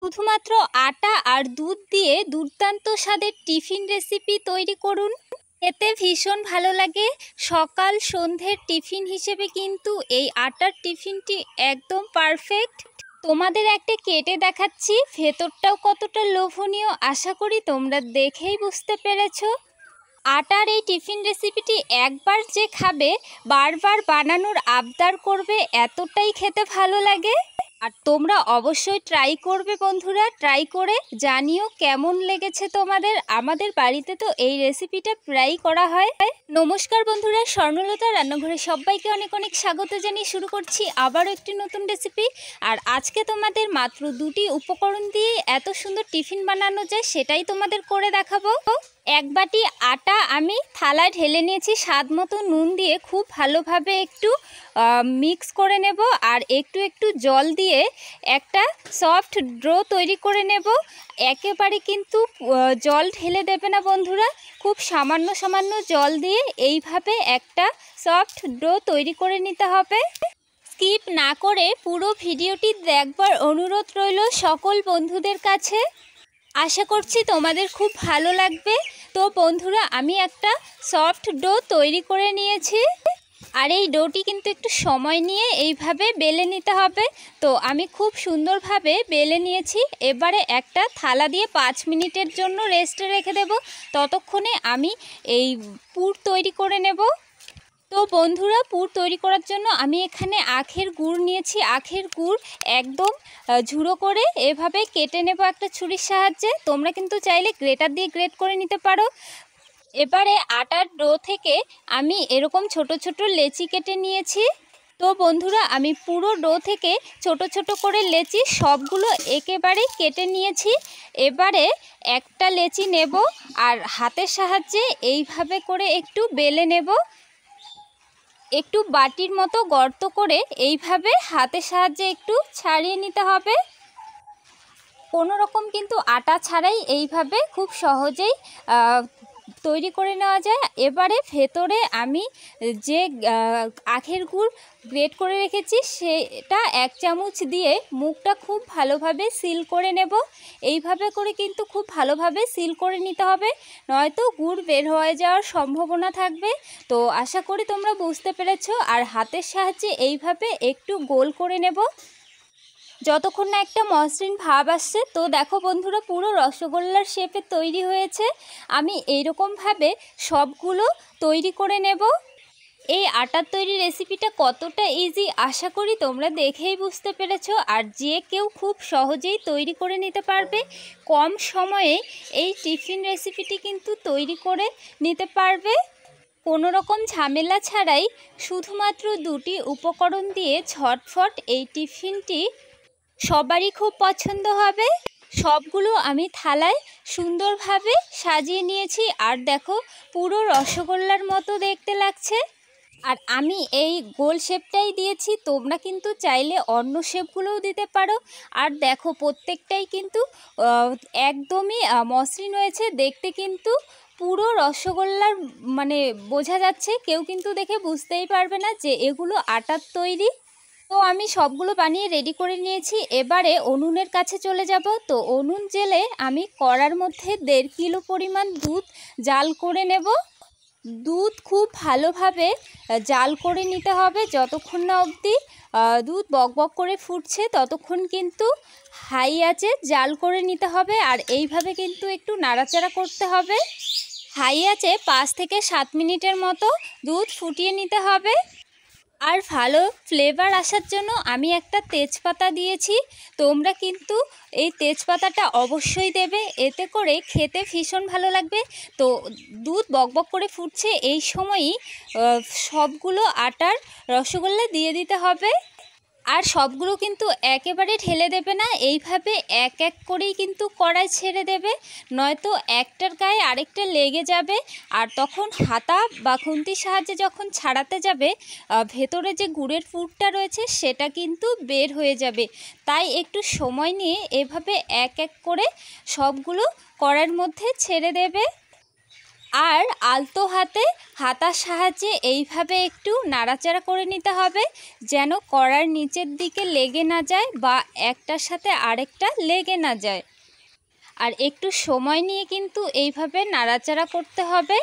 শুধুমাত্র আটা আর দুধ দিয়ে দুর্দান্ত স্বাদের টিফিন রেসিপি তৈরি করুন। এতে ভীষণ ভালো লাগে। সকাল সন্ধ্যের টিফিন হিসেবে কিন্তু এই আটার টিফিনটি একদম পারফেক্ট। তোমাদের একটা কেটে দেখাচ্ছি, ভেতরটাও কতটা লোভনীয়, আশা করি তোমরা দেখেই বুঝতে পেরেছো। আটার এই টিফিন রেসিপিটি একবার যে খাবে বারবার বানানোর আবদার করবে, এতটাই খেতে ভালো লাগে। আর তোমরা অবশ্যই ট্রাই করবে বন্ধুরা, ট্রাই করে জানিও কেমন লেগেছে তোমাদের। আমাদের বাড়িতে তো এই রেসিপিটা প্রায়ই করা হয়। নমস্কার বন্ধুরা, স্বর্ণলতা রান্নাঘরে সবাইকে অনেক অনেক স্বাগত জানিয়ে শুরু করছি আবারও একটি নতুন রেসিপি। আর আজকে তোমাদের মাত্র দুটি উপকরণ দিয়ে এত সুন্দর টিফিন বানানো যায় সেটাই তোমাদের করে দেখাবো। এক বাটি আটা আমি থালায় ঢেলে নিয়েছি, স্বাদ মতো নুন দিয়ে খুব ভালোভাবে একটু মিক্স করে নেব। আর একটু একটু জল দিয়ে একটা সফট ডো তৈরি করে নেব। একেবারে কিন্তু জল ঢেলে দেবে না বন্ধুরা, খুব সামান্য সামান্য জল দিয়ে এইভাবে একটা সফট ডো তৈরি করে নিতে হবে। স্কিপ না করে পুরো ভিডিওটি দেখবার অনুরোধ রইল সকল বন্ধুদের কাছে। আশা করছি তোমাদের খুব ভালো লাগবে। তো বন্ধুরা, আমি একটা সফট ডো তৈরি করে নিয়েছি। আর এই ডোটি কিন্তু একটু সময় নিয়ে এইভাবে বেলে নিতে হবে। তো আমি খুব সুন্দরভাবে বেলে নিয়েছি। এবারে একটা থালা দিয়ে 5 মিনিটের জন্য রেস্টে রেখে দেব। ততক্ষণে আমি এই পুর তৈরি করে নেব। তো বন্ধুরা, পুর তৈরি করার জন্য আমি এখানে আখের গুড় নিয়েছি। আখের গুড় একদম ঝুড়ো করে এভাবে কেটে নেব একটা ছুরির সাহায্যে। তোমরা কিন্তু চাইলে গ্রেটার দিয়ে গ্রেট করে নিতে পারো। এবারে আটার ডো থেকে আমি এরকম ছোট ছোট লেচি কেটে নিয়েছি। তো বন্ধুরা, আমি পুরো ডো থেকে ছোট ছোট করে লেচি সবগুলো একেবারে কেটে নিয়েছি। এবারে একটা লেচি নেব আর হাতের সাহায্যে এইভাবে করে একটু বেলে নেব। একটু বাটির মতো গর্ত করে এইভাবে হাতের সাহায্যে একটু ছাড়িয়ে নিতে হবে। কোনো রকম কিন্তু আটা ছাড়াই এইভাবে খুব সহজেই তৈরি করে নেওয়া যায়। এবারে ভেতরে আমি যে আখের গুড় গ্রেট করে রেখেছি সেটা 1 চামচ দিয়ে মুখটা খুব ভালোভাবে সিল করে নেব। এইভাবে করে কিন্তু খুব ভালোভাবে সিল করে নিতে হবে, নয়তো গুড় বের হয়ে যাওয়ার সম্ভাবনা থাকবে। তো আশা করি তোমরা বুঝতে পেরেছো। আর হাতের সাহায্যে এইভাবে একটু গোল করে নেব যতক্ষণ না একটা মসৃণ ভাব আসছে। তো দেখো বন্ধুরা, পুরো রসগোল্লার শেপে তৈরি হয়েছে। আমি এইরকমভাবে সবগুলো তৈরি করে নেব। এই আটার তৈরি রেসিপিটা কতটা ইজি আশা করি তোমরা দেখেই বুঝতে পেরেছো। আর যে কেউ খুব সহজেই তৈরি করে নিতে পারবে। কম সময়ে এই টিফিন রেসিপিটি কিন্তু তৈরি করে নিতে পারবে কোনো রকম ঝামেলা ছাড়াই। শুধুমাত্র দুটি উপকরণ দিয়ে ঝটফট এই টিফিনটি সবারই খুব পছন্দ হবে। সবগুলো আমি থালায় সুন্দরভাবে সাজিয়ে নিয়েছি। আর দেখো, পুরো রসগোল্লার মতো দেখতে লাগছে। আর আমি এই গোল শেপটাই দিয়েছি, তোমরা কিন্তু চাইলে অন্য শেপগুলোও দিতে পারো। আর দেখো, প্রত্যেকটাই কিন্তু একদমই মসৃণ হয়েছে দেখতে, কিন্তু পুরো রসগোল্লার মানে বোঝা যাচ্ছে। কেউ কিন্তু দেখে বুঝতেই পারবে না যে এগুলো আটার তৈরি। তো আমি সবগুলো বানিয়ে রেডি করে নিয়েছি। এবারে উনুনের কাছে চলে যাব। তো উনুন জেলে আমি কড়ার মধ্যে 1.5 কিলো পরিমাণ দুধ জাল করে নেব। দুধ খুব ভালোভাবে জাল করে নিতে হবে। যতক্ষণ না অবধি দুধ বকবক করে ফুটছে ততক্ষণ কিন্তু হাই আঁচে জাল করে নিতে হবে। আর এইভাবে কিন্তু একটু নাড়াচাড়া করতে হবে। হাই আঁচে 5 থেকে 7 মিনিটের মতো দুধ ফুটিয়ে নিতে হবে। আর ভালো ফ্লেভার আসার জন্য আমি একটা তেজপাতা দিয়েছি। তোমরা কিন্তু এই তেজপাতাটা অবশ্যই দেবে, এতে করে খেতে ভীষণ ভালো লাগবে। তো দুধ বকবক করে ফুটছে, এই সময়ই সবগুলো আটার রসগোল্লা দিয়ে দিতে হবে। আর সবগুলো কিন্তু একেবারে ঢেলে দেবে না, এইভাবে এক এক করেই কিন্তু কড়াই ছেড়ে দেবে, নয়তো একটার গায়ে আরেকটা লেগে যাবে। আর তখন হাতা বা খুন্তির সাহায্যে যখন ছাড়াতে যাবে, ভেতরে যে গুড়ের পুরটা রয়েছে সেটা কিন্তু বের হয়ে যাবে। তাই একটু সময় নিয়ে এভাবে এক এক করে সবগুলো কড়াইয়ের মধ্যে ছেড়ে দেবে। আর আলতো হাতে হাতার সাহায্যে এইভাবে একটু নাড়াচাড়া করে নিতে হবে, যেন কড়ার নিচের দিকে লেগে না যায় বা একটার সাথে আরেকটা লেগে না যায়। আর একটু সময় নিয়ে কিন্তু এইভাবে নাড়াচাড়া করতে হবে,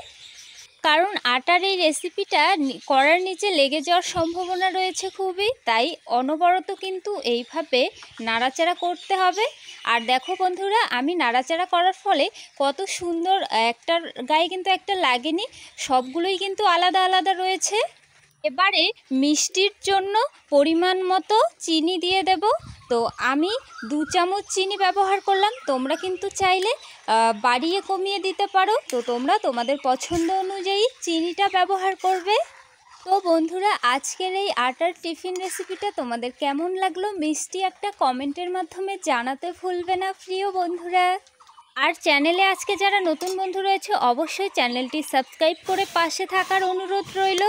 কারণ আটার এই রেসিপিটা কড়ার নিচে লেগে যাওয়ার সম্ভাবনা রয়েছে খুবই, তাই অনবরত কিন্তু এইভাবে নাড়াচাড়া করতে হবে। আর দেখো বন্ধুরা, আমি নাড়াচাড়া করার ফলে কত সুন্দর, একটার গায়ে কিন্তু একটা লাগেনি, সবগুলোই কিন্তু আলাদা আলাদা রয়েছে। এবারে মিষ্টির জন্য পরিমাণ মতো চিনি দিয়ে দেব। তো আমি 2 চামচ চিনি ব্যবহার করলাম, তোমরা কিন্তু চাইলে বাড়িয়ে কমিয়ে দিতে পারো। তো তোমরা তোমাদের পছন্দ অনুযায়ী চিনিটা ব্যবহার করবে। তো বন্ধুরা, আজকের এই আটার টিফিন রেসিপিটা তোমাদের কেমন লাগলো মিষ্টি একটা কমেন্টের মাধ্যমে জানাতে ভুলবে না প্রিয় বন্ধুরা। আর চ্যানেলে আজকে যারা নতুন বন্ধু রয়েছে অবশ্যই চ্যানেলটি সাবস্ক্রাইব করে পাশে থাকার অনুরোধ রইল।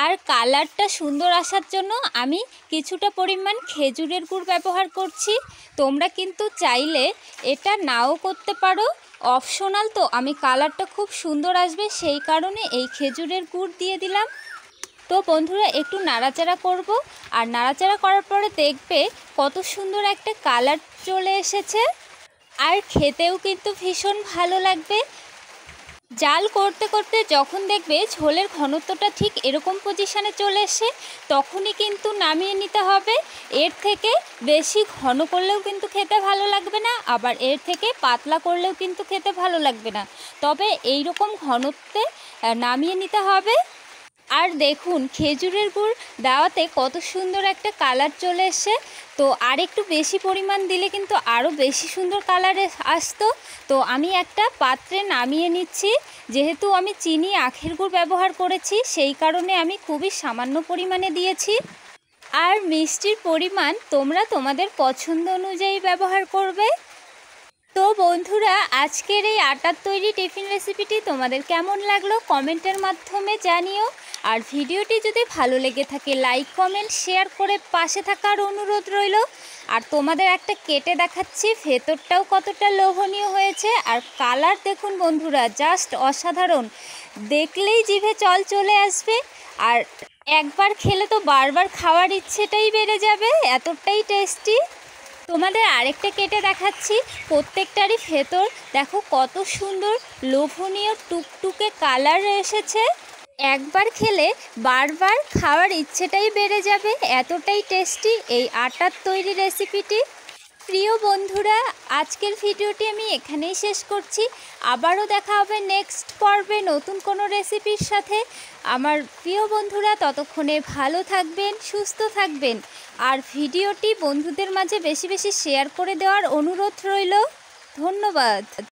আর কালারটা সুন্দর আসার জন্য আমি কিছুটা পরিমাণ খেজুরের গুড় ব্যবহার করছি। তোমরা কিন্তু চাইলে এটা নাও করতে পারো, অপশনাল। তো আমি কালারটা খুব সুন্দর আসবে সেই কারণে এই খেজুরের গুড় দিয়ে দিলাম। তো বন্ধুরা, একটু নাড়াচাড়া করব, আর নাড়াচাড়া করার পরে দেখবে কত সুন্দর একটা কালার চলে এসেছে, আর খেতেও কিন্তু ভীষণ ভালো লাগবে। জাল করতে করতে যখন দেখবে ঝোলের ঘনত্বটা ঠিক এরকম পজিশানে চলে এসে, তখনই কিন্তু নামিয়ে নিতে হবে। এর থেকে বেশি ঘন করলেও কিন্তু খেতে ভালো লাগবে না, আবার এর থেকে পাতলা করলেও কিন্তু খেতে ভালো লাগবে না, তবে এই রকম ঘনত্বে নামিয়ে নিতে হবে। আর দেখুন খেজুরের গুড় দেওয়াতে কত সুন্দর একটা কালার চলে এসে, তো আর একটু বেশি পরিমাণ দিলে কিন্তু আরও বেশি সুন্দর কালারে আসতো। তো আমি একটা পাত্রে নামিয়ে নিচ্ছি, যেহেতু আমি চিনি আখের গুড় ব্যবহার করেছি সেই কারণে আমি খুবই সামান্য পরিমাণে দিয়েছি। আর মিষ্টির পরিমাণ তোমরা তোমাদের পছন্দ অনুযায়ী ব্যবহার করবে। তো বন্ধুরা, আজকের এই আটার তৈরি টিফিন রেসিপিটি তোমাদের কেমন লাগলো কমেন্টের মাধ্যমে জানিও। আর ভিডিওটি যদি ভালো লেগে থাকে লাইক কমেন্ট শেয়ার করে পাশে থাকার অনুরোধ রইল। আর তোমাদের একটা কেটে দেখাচ্ছি, ভেতরটাও কতটা লোভনীয় হয়েছে। আর কালার দেখুন বন্ধুরা, জাস্ট অসাধারণ, দেখলেই জিভে জল চলে আসবে। আর একবার খেলে তো বারবার খাওয়ার ইচ্ছেটাই বেড়ে যাবে, এতটাই টেস্টি। তোমাদের আরেকটা কেটে দেখাচ্ছি, প্রত্যেকটারই ভেতর দেখো কত সুন্দর লোভনীয় টুকটুকে কালার এসেছে। একবার খেলে বারবার খাওয়ার ইচ্ছেটাই বেড়ে যাবে, এতটাই টেস্টি এই আটার তৈরি রেসিপিটি। প্রিয় বন্ধুরা, আজকের ভিডিওটি আমি এখানেই শেষ করছি। আবারও দেখা হবে নেক্সট পর্বে নতুন কোনো রেসিপির সাথে। আমার প্রিয় বন্ধুরা, ততক্ষণে ভালো থাকবেন, সুস্থ থাকবেন। আর ভিডিওটি বন্ধুদের মাঝে বেশি বেশি শেয়ার করে দেওয়ার অনুরোধ রইল। ধন্যবাদ।